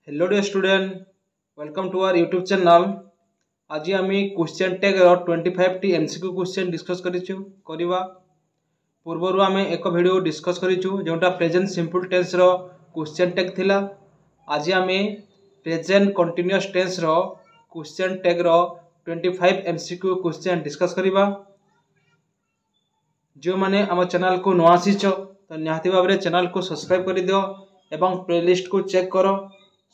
Hello dear student, welcome to our YouTube channel. आज आम question tag 25 टी MCQ question discuss करवा पूर्वर आम एक वीडियो डिस्कस करूटा प्रेजेंट सिंपल टेंस रो क्वेश्चन टैग थिला। आज आम प्रेजेंट कंटिन्यूअस टेंस रो क्वेश्चन टैग रो 25 एमसीक्यू क्वेश्चन डिस्कस करवा। जो मैंने आम चैनल को नुआ आसीच तो निहाती भाव में चैनल को सब्सक्राइब कर दियो एवं प्लेलिस्ट को चेक करो।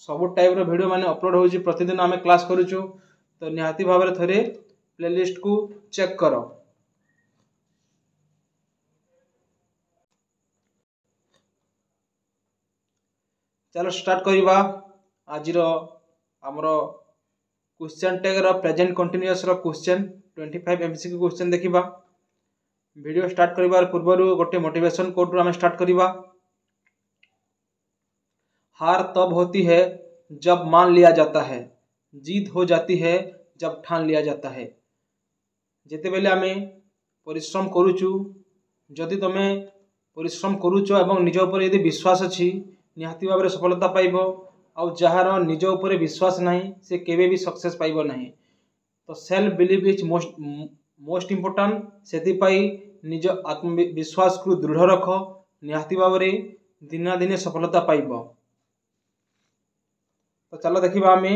सब टाइप रो वीडियो माने अपलोड होउची, प्रतिदिन आम क्लास करूचु तो निहाती भाव में थरे प्लेलिस्ट को चेक करो। चलो स्टार्ट करिबा। आज रो हमरो क्वेश्चन टैग रो प्रेजेंट कंटीन्यूअस रो क्वेश्चन 25 एमसीक्यू क्वेश्चन देखिबा। वीडियो स्टार्ट करिबार पूर्व गोटे मोटिवेशन कोट रो आम स्टार्ट करिबा। हार तब होती है जब मान लिया जाता है, जीत हो जाती है जब ठान लिया जाता है। जेते बेले आमे परिश्रम करूचु, जदि तुमे परिश्रम करूचो एवं निज ऊपर यदि विश्वास अछि निहाती भाव में सफलता पाइबो। आउ जहार निज ऊपर विश्वास नहीं से केवे भी सक्सेस पाइबो नहीं। तो self believe is most important. सेतिपाई निज आत्मविश्वास को दृढ़ रख, निहाती भाव में दिना दिने सफलता पाइबो। तो चलो देखिबा आमे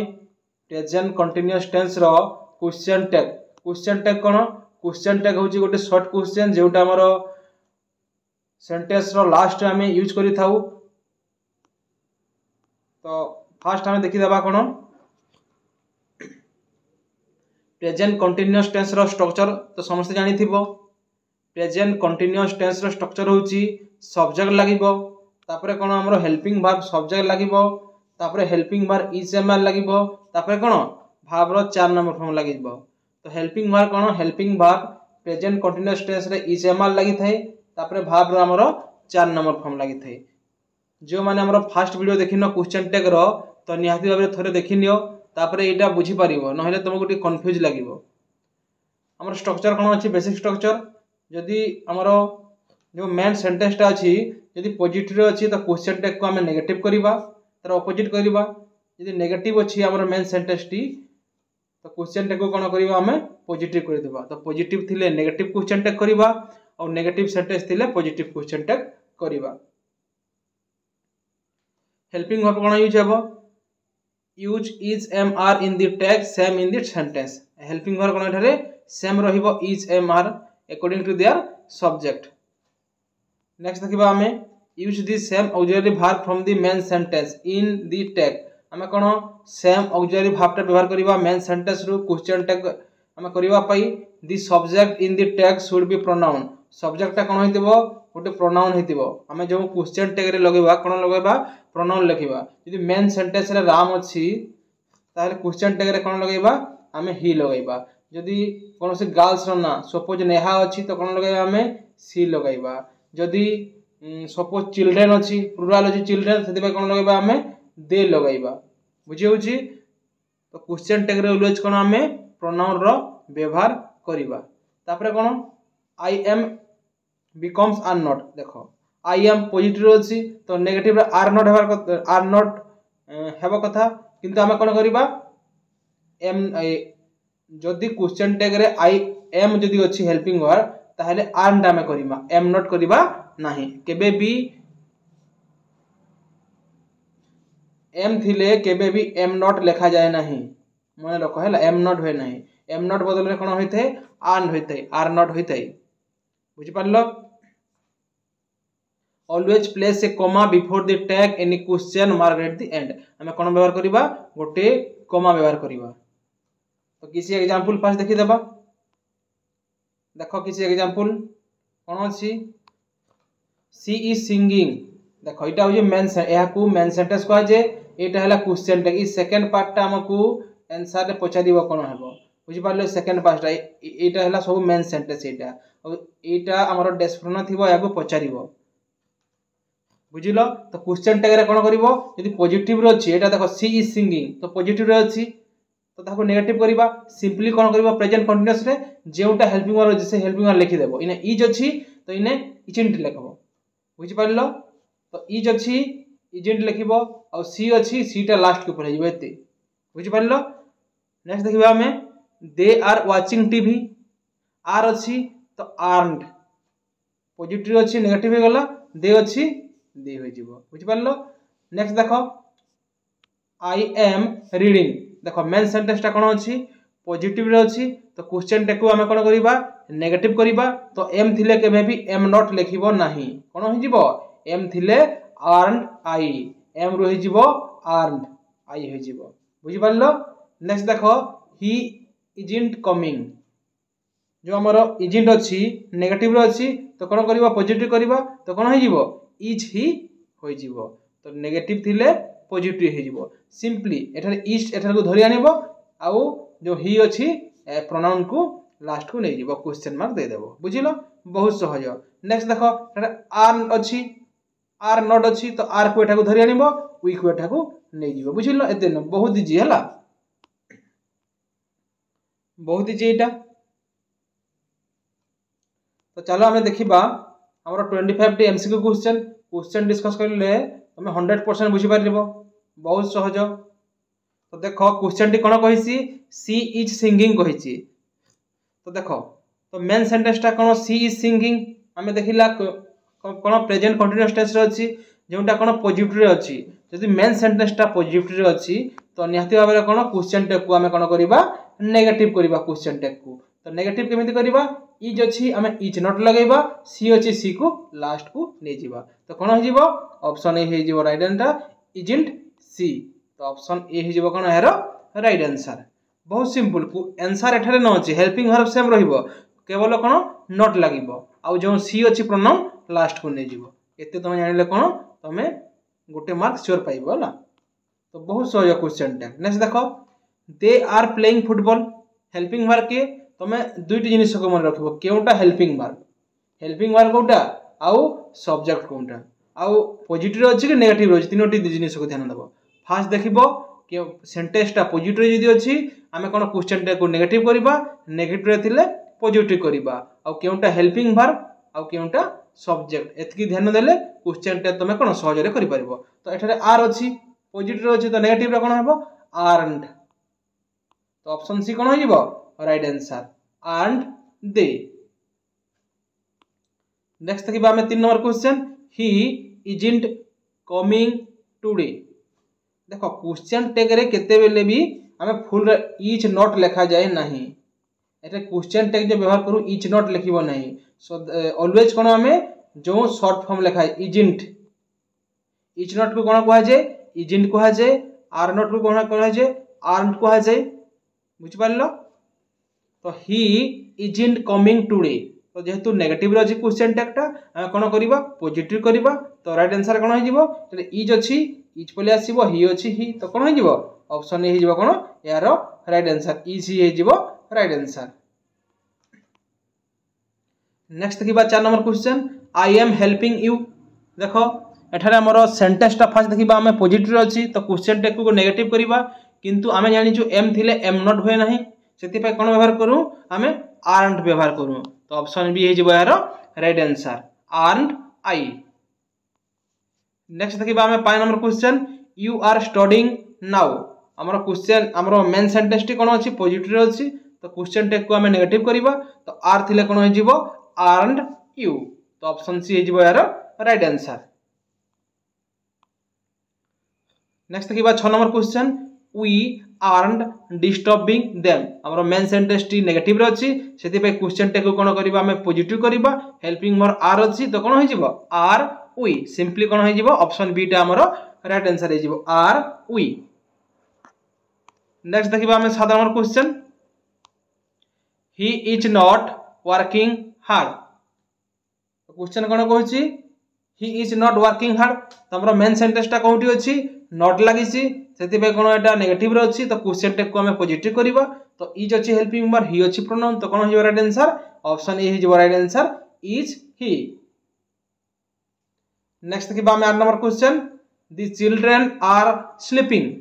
प्रेजेंट कंटीन्यूअस टेंस रो क्वेश्चन टैग। क्वेश्चन टैग कोन? क्वेश्चन टैग होची गोटे शॉर्ट क्वेश्चन जेउटा हमरो सेंटेंस रो लास्ट आमे यूज करि थाउ। तो फर्स्ट आमे देखि देबा कोन प्रेजेंट कंटीन्यूअस टेंस रो स्ट्रक्चर। तो समस्त जानि थिबो प्रेजेंट कंटीन्यूअस टेंस रो स्ट्रक्चर होची सब्जेक्ट लागिबो, तापरे कोन हमरो हेल्पिंग वर्ब सब्जेक्ट लागिबो, तापरे helping verb is am are लागिबो, तापरे कोन वर्ब रो 4 नंबर फॉर्म लागिबो। तो हेल्पिंग वर्ब कोन? Helping verb present continuous tense रे इज एम आर लागि थाए, तापरे वर्ब रो हमरो 4 नंबर फॉर्म लागि थाए। जो माने हमरो फर्स्ट वीडियो देखिनो क्वेश्चन टैग रो तो निहाती भाबरे थरे देखिनियो, तापरे एटा बुझी पारिबो, नहले तुमको टी कंफ्यूज लागिबो। हमरो स्ट्रक्चर कोन अछि? Basic structure. जदि हमरो जो मेन सेंटेंस टा अछि यदि पॉजिटिव रे अछि तो क्वेश्चन टैग को हम नेगेटिव करिबा, तर ऑपोजिट करिबा। यदि नेगेटिव अछि हमर मेन सेंटेंस टी तो क्वेश्चन टैग को कोन करिबा हमें पॉजिटिव कर देबा। तो पॉजिटिव थिले नेगेटिव क्वेश्चन टैग करिबा और नेगेटिव सेंटेंस थिले पॉजिटिव क्वेश्चन टैग करिबा। हेल्पिंग वर्ब कोन यूज हेबो? Use is am are in the tag same in the sentence. Helping verb कोन एठारे सेम रहिबो is am are according to their subject. Next देखिबा हमें use the same auxiliary verb from the main sentence in the tag. हमें कोन same auxiliary verb टा व्यवहार करिबा मेन सेंटेंस रु क्वेश्चन टैग हमें करिबा पई the subject in the tag should be pronoun. Subject टा कोन होइतिबो? गोटे प्रोनाउन होइतिबो। हमें जो क्वेश्चन टैग रे लगेबा कोन लगेबा? प्रोनाउन लिखिबा। यदि मेन सेंटेंस रे राम अछि ताले क्वेश्चन टैग रे कोन लगेबा? हमें ही लगेबा। यदि कोन से गर्ल्स रो ना सपोज नेहा अछि तो कोन लगेबा? हमें सी लगाइबा। यदि सपोज चिल्ड्रेन अछि प्लुराल अछि चिल्ड्रेन सेति कोन लगेबा? हमें दे लगाइबा। बुझी होछि? तो क्वेश्चन टैग रे ऑलवेज कोन हमें प्रोनाउन रो व्यवहार करिबा। तापरे कोन I am becomes are not. देखो आई एम पॉजिटिव अछि तो नेगेटिव रे आर नॉट हेबार आर नॉट हेबो कथा, किंतु हमें कोन करिबा एम जदि क्वेश्चन टैग रे आई एम जदि अछि हेल्पिंग वर्ब ताहले आर ना में करिबा, एम नॉट करिबा नाही। केबे भी एम थिले केबे भी एम नॉट लिखा जाए नाही, मन रखो हैला। एम नॉट होय नाही, एम नॉट बदल में कोन होइथे? आर होइथे, आर नॉट होइथे। बुझि पारलो? Always place a comma before the tag any question mark at the end. हमें कोन व्यवहार करिबा? गोटे कॉमा व्यवहार करिबा। तो किसी एग्जांपल फर्स्ट देखि देबा। देखो किसी एग्जांपल कोन अछि? सी इज सिंगिंग। देखो इटा हो मेन एहा को मेन सेंटेंस को जे एटा हला क्वेश्चन टैग। ई सेकंड पार्ट टा हमकु आंसर रे पछादिबो कोन हेबो। बुझि पारले? सेकंड पार्ट टा एटा हला सब मेन सेंटेंस एटा और एटा हमरो डेस्क्रिप्शन थिबो याको पछादिबो। बुझिलो? तो क्वेश्चन टैग रे कोन करिवो? यदि पॉजिटिव रे अछि एटा देखो सी इज सिंगिंग तो पॉजिटिव रे अछि तो ताको नेगेटिव करिबा। सिंपली कोन करिवो? प्रेजेंट कंटीन्यूअस रे जेउटा हेल्पिंग वर्ब अछि से हेल्पिंग वर्ब लिखि देबो। इने इज अछि तो इने इजंट लिखबो। बुझि पारलो? तो इज अछि इजेंट लिखिबो और सी अछि सीटा लास्ट को पढ़े एते बुझि पारलो। नेक्स्ट देखिबा हमें they are watching TV are अछि तो आर्नड पॉजिटिव अछि नेगेटिव हो गला दे अछि दे हो जिवो बुझि पारलो। नेक्स्ट देखो आई एम रीडिंग देखो मेन सेंटेंस टा कोन अछि पॉजिटिव रे अछि तो क्वेश्चन टा को हमें कोन करिबा नेगेटिव करिबा तो एम थिले केबे भी एम नॉट लिखिबो नाही कोन हो जिवो एम थिले अर्नड आई एम रहि जिवो अर्नड आई हो जिवो बुझि पारलो। नेक्स्ट देखो ही इजंट कमिंग जो हमर इजंट अछि नेगेटिव रे अछि तो कोन करिबा पॉजिटिव करिबा तो कोन हो जिवो इज ही हो जिवो तो नेगेटिव थिले पॉजिटिव हो जिवो सिंपली एठारे इज एठार को धरि आनिबो आउ जो ही अछि प्रोनाउन को लास्ट को नै जिवो क्वेश्चन मार्क दे देबो बुझिलो बहुत सहज। नेक्स्ट देखो एठारे आर अछि आर नॉट अछि तो आर को एठा को धरि आनिबो वी को एठा को नै जिवो बुझिलो एते न बहुत इजी हला बहुत इजी एटा। तो चलो हमें देखिबा हमर 25 टी एमसीक्यू क्वेश्चन डिस्कस करले तमे 100% बुझि पारिबो बहुत सहज। तो देखो क्वेश्चन टी कोन कहिसी सी इज सिंगिंग कहिसी तो देखो तो मेन सेंटेंस टा कोन सी इज सिंगिंग हमें देखिला कोन प्रेजेंट कंटीन्यूअस टेंस रे अछि जेउटा कोन पॉजिटिव रे अछि यदि मेन सेंटेंस टा पॉजिटिव रे अछि तो निहाती भाबरे कोन क्वेश्चन टे को हमें कोन करिबा नेगेटिव करिबा क्वेश्चन टे को तो नेगेटिव केमिति करिबा इज अछि हमें इज नॉट लगेबा सी अछि सी को लास्ट को नै जिबा तो कोन हो जिवो ऑप्शन ए हे जिवो राइट आंसर इजंट सी तो ऑप्शन ए हे जिवो कोन हेरो राइट आंसर बहुत सिंपल आंसर एठारे न अछि हेल्पिंग वर्ब सेम रहिबो केवल कोन नॉट लागिबो आ जो सी अछि प्रोनाउन लास्ट को नै जिवो एते तमे जानिले कोन तमे गोटे मार्क श्योर पाइबो हला तो बहुत सहज क्वेश्चन टा। नेक्स्ट देखो they are playing football helping verb के तमे दुईटी जिनिस को मन रखिबो केउटा हेल्पिंग वर्ब कोटा आउ सब्जेक्ट कोटा आउ पॉजिटिव अछि कि नेगेटिव अछि तीनोटी जिनिस को ध्यान देबो। फास्ट देखिबो के सेंटेंस टा पॉजिटिव जदी अछि हमें कोन क्वेश्चन टा को नेगेटिव करिबा नेगेटिव रे थिले पॉजिटिव करिबा आउ केउटा हेल्पिंग वर्ब आउ केउटा सब्जेक्ट एतकी ध्यान देले क्वेश्चन टा तमे कोन सहज रे करि परिबो। तो एठारे आर अछि पॉजिटिव अछि तो नेगेटिव रे कोन हेबो अर्नड तो ऑप्शन सी कोन हो जिवो राइट आंसर अर्नड दे। नेक्स्ट देखिबा हमें 3 number question he isn't coming today देखो क्वेश्चन टैग रे केते बेले भी हमें फुल इज नॉट लिखा जाए नहीं एटा क्वेश्चन टैग जो व्यवहार करू इज नॉट लिखिबो नहीं सो ऑलवेज कोन हमें जो शॉर्ट फॉर्म लिखा है इजंट इज नॉट को कोन कहै जे इजंट कहै जे आर नॉट को कोन कहै जे अर्नड कहै जे बुझ पारलो। तो ही इजंट कमिंग टुडे तो जेहेतु नेगेटिव रे क्वेश्चन टैग टा हम कोन करिबा पॉजिटिव करिबा तो राइट आंसर कोन हो जिवो तो इज अछि इज पले आसीबो ही अछि ही तो कोन हो जिवो ऑप्शन ए हो जिवो कोन यारो राइट आंसर इज ही हो जिवो राइट आंसर। नेक्स्ट देखिबा 4 number question I am helping you देखो एठारे हमर सेंटेंस टा फास्ट देखिबा हमें पॉजिटिव अछि तो क्वेश्चन टैग को नेगेटिव करिबा किंतु हमें जानि छु एम थिले एम नॉट होय नाही सेति पे कोन व्यवहार करू हमें अर्नड व्यवहार करू तो ऑप्शन बी हे जिवो यारो right answer aren't I. Next देखिबा हमें 5 number question you are studying now हमर क्वेश्चन हमर मेन सेंटेंस टी कोन अछि पॉजिटिव अछि तो क्वेश्चन टैग को हमें नेगेटिव करिबा तो आर थिले कोन हो जिवो अर्नड यू तो ऑप्शन सी हे जिवो यारो राइट आंसर। नेक्स्ट देखिबा 6 number question we aren't disturbing them हमर मेन सेंटेंस टी नेगेटिव रे अछि सेति पे क्वेश्चन टैग को कोन करिबा हमें पॉजिटिव करिबा हेल्पिंग वर्ब आर अछि तो कोन हो जिवो आर वी सिंपली कोन हो जिवो ऑप्शन बी टा हमर राइट आंसर हे जिवो आर वी। नेक्स्ट देखिबा हमें 7 number question he is not working hard question कोन कहूची he is not working hard तो हमर मेन सेंटेंस टा कोउटी अछि नॉट लागिसी सेति पे कोन एटा नेगेटिव रे अछि तो क्वेश्चन टैग को हमें पॉजिटिव करिबा तो इज अछि हेल्पिंग वर्ब ही अछि प्रोनाउन तो कोन हो राइट आंसर ऑप्शन ए हो right answer is he. Next देखिबा हमें 8 number question the children are sleeping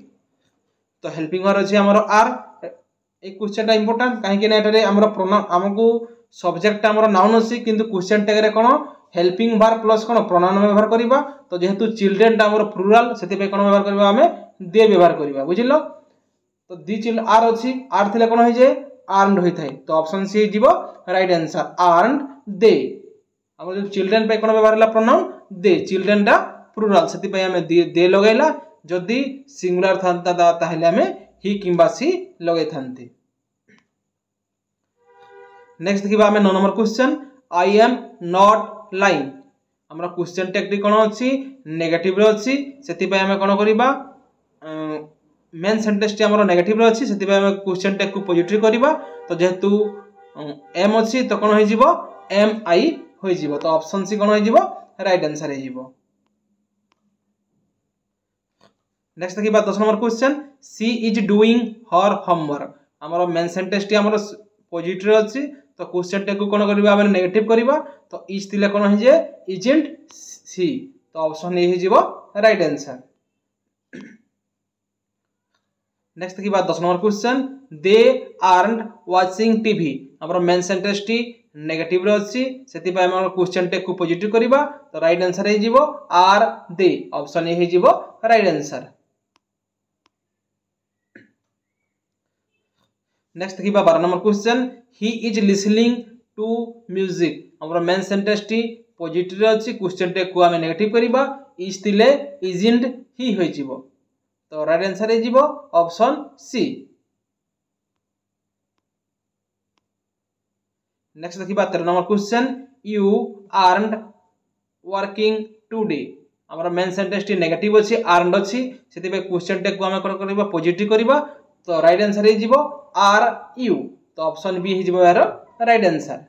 तो हेल्पिंग वर्ब अछि हमर आर ए क्वेश्चन टा इंपोर्टेंट काहे कि ना एटारे हमर प्रोनाउन हमकु सब्जेक्ट हमर नाउन अछि किंतु क्वेश्चन टैग रे कोन हेल्पिंग वर्ब प्लस कौन प्रोनाउन व्यवहार करवा तो जेहेतु चिल्ड्रेन टा हमर प्लुराल से कौन व्यवहार करवा आमे दे व्यवहार करवा बुझिलो तो दी चिल्ड्रेन आर अछि आर थिले कौन होई जे आर्नड होई थाई तो ऑप्शन सी जीवो राइट आंसर आर्नड दे हमर जो चिल्ड्रेन पे कौन व्यवहार हला प्रोनाउन दे चिल्ड्रेन टा प्लुराल सेति पे हमें दे लगैला जदि सिंगुलर थांता ताहले हमें ही किंबा सी लगै थांती। नेक्स्ट देखिबा हमें 9 number question I am not lying हमरा क्वेश्चन टेक्टी कोन अछि नेगेटिव रे अछि सेति पे हमें कोन करिबा मेन सेंटेंस टी हमर नेगेटिव रे अछि सेति पे हमें क्वेश्चन टेक को पॉजिटिव करिबा तो जेहेतु एम अछि तो कोन होई जिवो एम आई होई जिवो तो ऑप्शन सी कोन होई जिवो राइट आंसर होई जिवो। नेक्स्ट देखिबा 10 number question she is doing her homework हमर मेन सेंटेंस टी हमर पॉजिटिव रे अछि तो क्वेश्चन टेक को कोन करिबा हमें नेगेटिव करिबा तो इज तिले कोन होई जे इजंट सी तो ऑप्शन ए होई जिवो राइट आंसर। नेक्स्ट देखिबा 10 number question they aren't watching TV हमर मेन सेंटेंस टी नेगेटिव रे अछि सेति पे हमर क्वेश्चन टेक को पॉजिटिव करिबा तो राइट आंसर होई जिवो आर दे ऑप्शन ए होई जिवो राइट आंसर। नेक्स्ट देखिबा 12 number question he is listening to music हमर मेन सेंटेंस टी पॉजिटिव रे अछि क्वेश्चन टेक को हमें नेगेटिव करिबा इज तिले इजंट ही होई जिवो तो राइट आंसर होई जिवो ऑप्शन सी। नेक्स्ट देखिबा 13 number question you aren't working today हमर मेन सेंटेंस टी नेगेटिव अछि आरंट अछि सेति पे क्वेश्चन टेक को हमें कोन करबा पॉजिटिव करिबा तो राइट आंसर होई जिवो आर यू तो ऑप्शन बी होई जिवो यार राइट आंसर।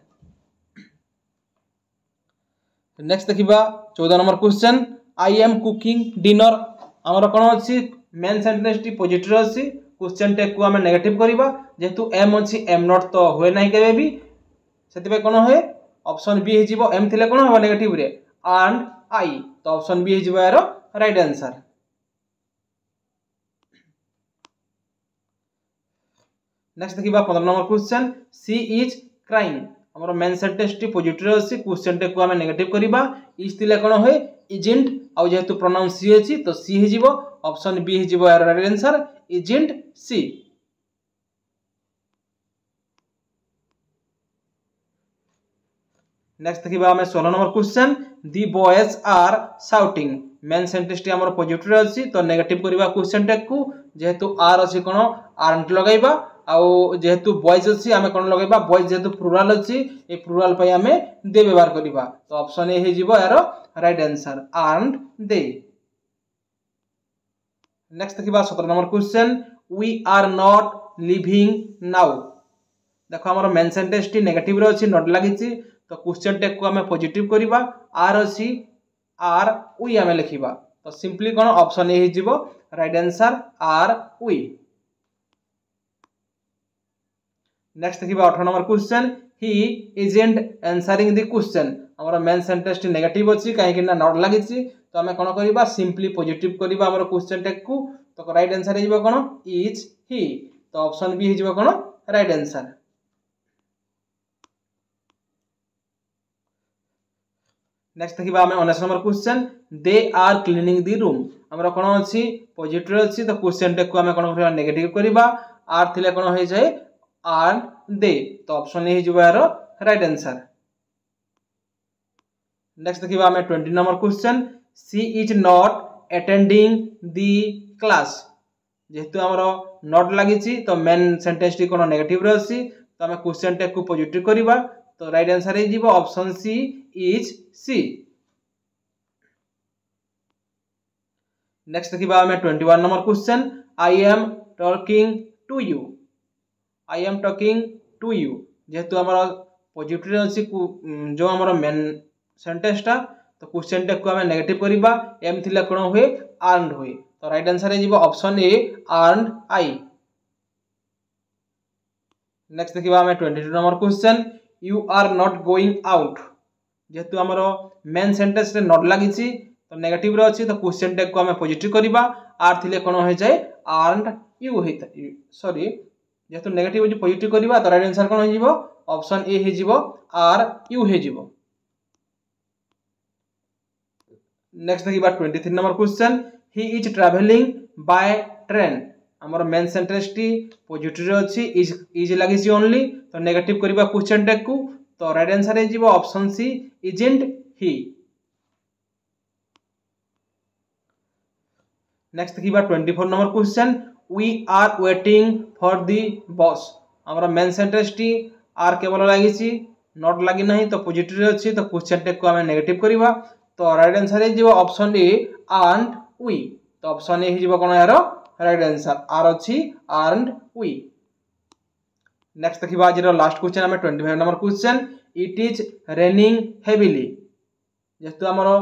नेक्स्ट देखिबा 14 number question I am cooking dinner हमर कोन अछि मेन सेंटेंस टी पॉजिटिव अछि क्वेश्चन टेक को हमें नेगेटिव करिबा जेहेतु एम अछि एम नॉट तो होय नै केबे भी सेति पे कोन होय ऑप्शन बी होई जिवो एम थिले कोन हो नेगेटिव रे एंड आई तो ऑप्शन बी होई जिवो यार राइट आंसर। नेक्स्ट देखिबा 15 number question she is crying हमर मेन सेंटेंस टी पॉजिटिव अछि क्वेश्चन टेक को हमें नेगेटिव करिबा इज थिले कोन होय इजंट आ जेहेतु प्रोनाउन सी अछि तो सी होई जिवो ऑप्शन बी होई जिवो यार right answer isn't she. Next देखिबा हमें 16 number question the boys are shouting main sentence टी हमर पॉजिटिव अछि तो नेगेटिव करिबा क्वेश्चन टेक को जेहेतु आर अछि कोन आरंट लगाइबा आ जेहेतु बॉयज अछि हमें कोन लगाइबा बॉयज जेहेतु प्लुरल अछि ए प्लुरल पय हमें दे व्यवहार करिबा तो ऑप्शन ए हे जिवो यार right answer aren't they. Next देखिबा 17 number question we are not living now देखो हमर मेन सेंटेंस टी नेगेटिव रे अछि नॉट लागिछि तो क्वेश्चन टेक को हमें पॉजिटिव करिबा आर अछि आर वी हमें लिखिबा तो सिंपली कोन ऑप्शन ए हिजिबो right answer are we. Next देखिबा 18 number question he isn't answering the question हमर मेन सेंटेंस टी नेगेटिव अछि काहे कि ना नॉट लागिछि तो हमें कोन करिबा सिंपली पॉजिटिव करिबा हमर क्वेश्चन टेक को तो राइट आंसर हिजिबो कोन इज ही तो ऑप्शन बी हिजिबो कोन राइट आंसर। नेक्स्ट देखिबा हमें 19 number question they are cleaning the room हमरा कोन अछि पॉजिटिव अछि तो क्वेश्चन टेक को हमें कोन करिबा नेगेटिव करिबा आर थिले कोन होई जाय आर दे तो ऑप्शन ए हिजिबो यार राइट आंसर। नेक्स्ट देखिबा हमें 20 number question she is not attending the class जेहेतु हमरो नॉट लागिछि तो मेन सेंटेंस टी कोन नेगेटिव रे अछि तो हमें क्वेश्चन टेक को पॉजिटिव करिबा तो राइट आंसर हे जिवो option C is C. Next देखिबा हमें 21 number question I am talking to you I am talking to you जेहेतु हमर पॉजिटिव अछि जो हमर मेन सेंटेंस टा तो क्वेश्चन टेक को हमें नेगेटिव करिबा एम थिला कोन होय अर्नड होय तो राइट आंसर हे जिवो option A aren't I. Next देखिबा हमें 22 number question you are not going out जेहेतु हमरो मेन सेंटेंस रे नॉट लागिछि तो नेगेटिव रे अछि तो क्वेश्चन टेक को हमें पॉजिटिव करिबा आर थिले कोन होय जाय अर्नड यू हेता सॉरी जेहेतु नेगेटिव जे पॉजिटिव करिबा तो राइट आंसर कोन हो जिवो ऑप्शन ए हे जिवो आर यू हे जिवो। नेक्स्ट देखिबा 23 number question he is travelling by train हमर मेन सेंटेंस टी पॉजिटिव रे अछि इज लागि सी ओनली तो नेगेटिव करबा क्वेश्चन टेक को तो राइट आंसर हे जीवो option C isn't he. Next देखिबा 24 number question we are waiting for the bus हमर मेन सेंटेंस टी आर केवल लागि सी नॉट लागि नहीं तो पॉजिटिव रे अछि तो क्वेश्चन टेक को हमें नेगेटिव करबा तो राइट आंसर हे जीवो ऑप्शन ए आर्न्ड वी तो ऑप्शन ए हे जीवो कोन यार राइट आंसर आर अछि आर्न्ड वी। नेक्स्ट देखिबा आज लास्ट क्वेश्चन हमें 25 number question it is raining heavily जेतु हमरो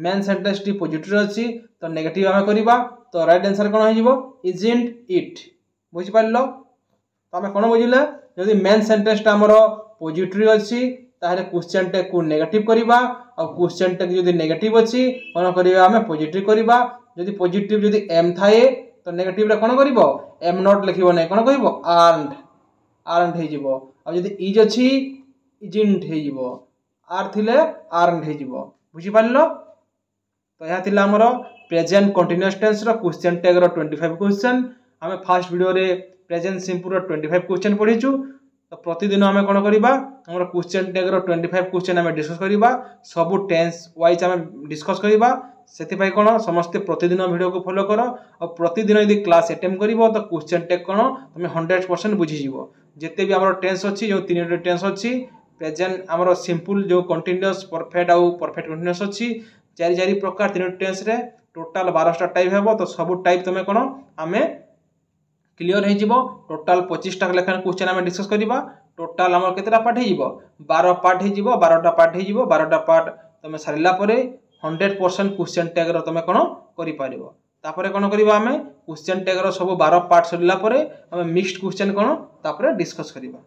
मेन सेंटेंस टी पॉजिटिव अछि तो नेगेटिव हमें करबा तो राइट आंसर कोन हो जीवो इजंट इट बुझि पारलो तो हमें कोन बुझिले जदि मेन सेंटेंस ता हमरो पॉजिटिव अछि ताहले क्वेश्चन टेक को नेगेटिव करबा और क्वेश्चन टेक जदि नेगेटिव अछि कोन करबा हमें पॉजिटिव करबा जदि पॉजिटिव जदि एम थाए तो नेगेटिव रे कोन करबो एम नॉट लिखिबो नै कोन कहबो आर्न्ड हे जीवो और जदि इज अछि इजंट हे जीवो आर थिले आर्न्ड हे जीवो बुझि पारलो तो यह थिला हमरो प्रेजेंट कंटीन्यूअस टेंस रो क्वेश्चन टैग रो 25 क्वेश्चन हमें फर्स्ट वीडियो रे प्रेजेंट सिंपल रो 25 क्वेश्चन पढिचु तो प्रतिदिन हमें कोन करबा हमरो क्वेश्चन टैग रो 25 क्वेश्चन हमें डिस्कस करबा सब टेंस वाइज हमें डिस्कस करबा सेति पई कोन समस्त प्रतिदिन वीडियो को फॉलो करो और प्रतिदिन यदि क्लास अटेम्प्ट करिवो तो क्वेश्चन टैग कोन तुम 100% बुझी जीवो जेते भी हमरो टेंस अछि जो तीन टेंस अछि प्रेजेंट हमरो सिंपल जो कंटीन्यूअस परफेक्ट और परफेक्ट कंटीन्यूअस अछि चारि चारि प्रकार तीन टेंस रे टोटल 12 टा टाइप हेबो तो सब टाइप तुम कोन हमें क्लियर हे जीवो टोटल 25 टा लेखन क्वेश्चन हमें डिस्कस करबा टोटल हमर केतेटा पार्ट हे जीवो 12 पार्ट हे जीवो 12 टा पार्ट हे जीवो 12 टा पार्ट तुम सारिला परे 100% क्वेश्चन टैग रो तुम कोन करि पारिबो तापरे कोन करबा हमें क्वेश्चन टैग रो सब 12 पार्ट सरिला परे हमें मिक्स्ड क्वेश्चन कोन तापरे डिस्कस करबा।